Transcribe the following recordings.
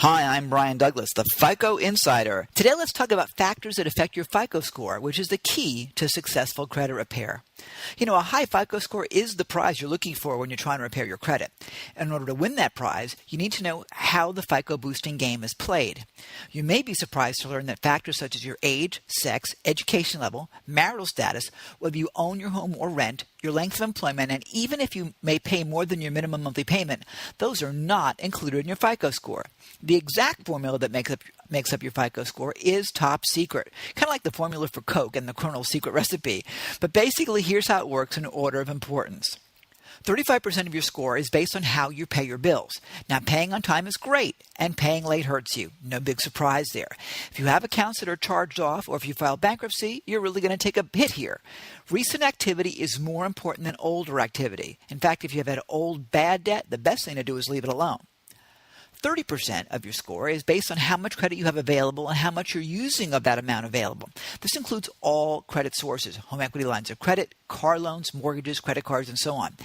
Hi, I'm Brian Douglas, the FICO Insider. Today let's talk about factors that affect your FICO score, which is the key to successful credit repair. You know, a high FICO score is the prize you're looking for when you're trying to repair your credit. In order to win that prize, you need to know how the FICO boosting game is played. You may be surprised to learn that factors such as your age, sex, education level, marital status, whether you own your home or rent, your length of employment, and even if you may pay more than your minimum monthly payment, those are not included in your FICO score. The exact formula that makes up your FICO score is top secret, kind of like the formula for Coke and the Colonel's secret recipe. But basically, here's how it works in order of importance. 35% of your score is based on how you pay your bills. Now, paying on time is great, and paying late hurts you. No big surprise there. If you have accounts that are charged off, or if you file bankruptcy, you're really going to take a hit here. Recent activity is more important than older activity. In fact, if you have had old bad debt, the best thing to do is leave it alone. 30% of your score is based on how much credit you have available and how much you're using of that amount available. This includes all credit sources, home equity lines of credit, car loans, mortgages, credit cards, and so on.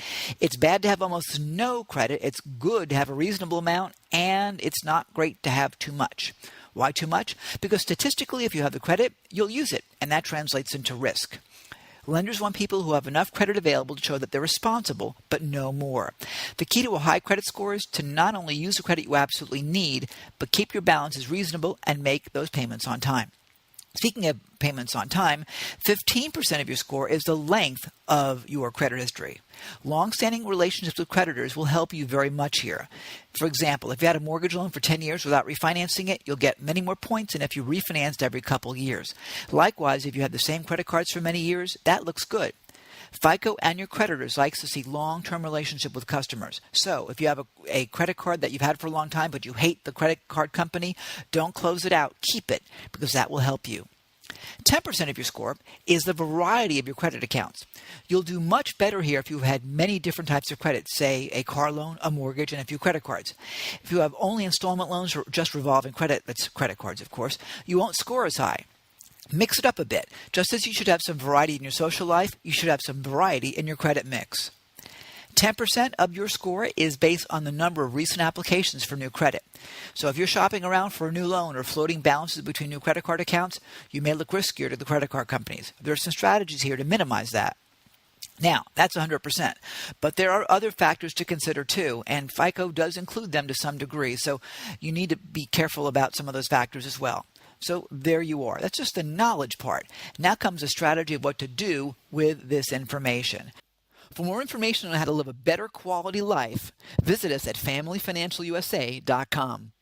It's bad to have almost no credit. It's good to have a reasonable amount, and it's not great to have too much. Why too much? Because statistically, if you have the credit, you'll use it, and that translates into risk. Lenders want people who have enough credit available to show that they're responsible, but no more. The key to a high credit score is to not only use the credit you absolutely need, but keep your balances reasonable and make those payments on time. Speaking of payments on time, 15% of your score is the length of your credit history. Long-standing relationships with creditors will help you very much here. For example, if you had a mortgage loan for 10 years without refinancing it, you'll get many more points than if you refinanced every couple years. Likewise, if you had the same credit cards for many years, that looks good. FICO and your creditors likes to see long-term relationship with customers. So if you have a credit card that you've had for a long time, but you hate the credit card company, don't close it out. Keep it, because that will help you. 10% of your score is the variety of your credit accounts. You'll do much better here if you've had many different types of credit, say a car loan, a mortgage, and a few credit cards. If you have only installment loans or just revolving credit, that's credit cards, of course, you won't score as high. Mix it up a bit. Just as you should have some variety in your social life, you should have some variety in your credit mix. 10% of your score is based on the number of recent applications for new credit. So if you're shopping around for a new loan or floating balances between new credit card accounts, you may look riskier to the credit card companies. There are some strategies here to minimize that. Now, that's 100%, but there are other factors to consider too, and FICO does include them to some degree, so you need to be careful about some of those factors as well. So there you are. That's just the knowledge part. Now comes a strategy of what to do with this information. For more information on how to live a better quality life, visit us at FamilyFinancialUSA.com.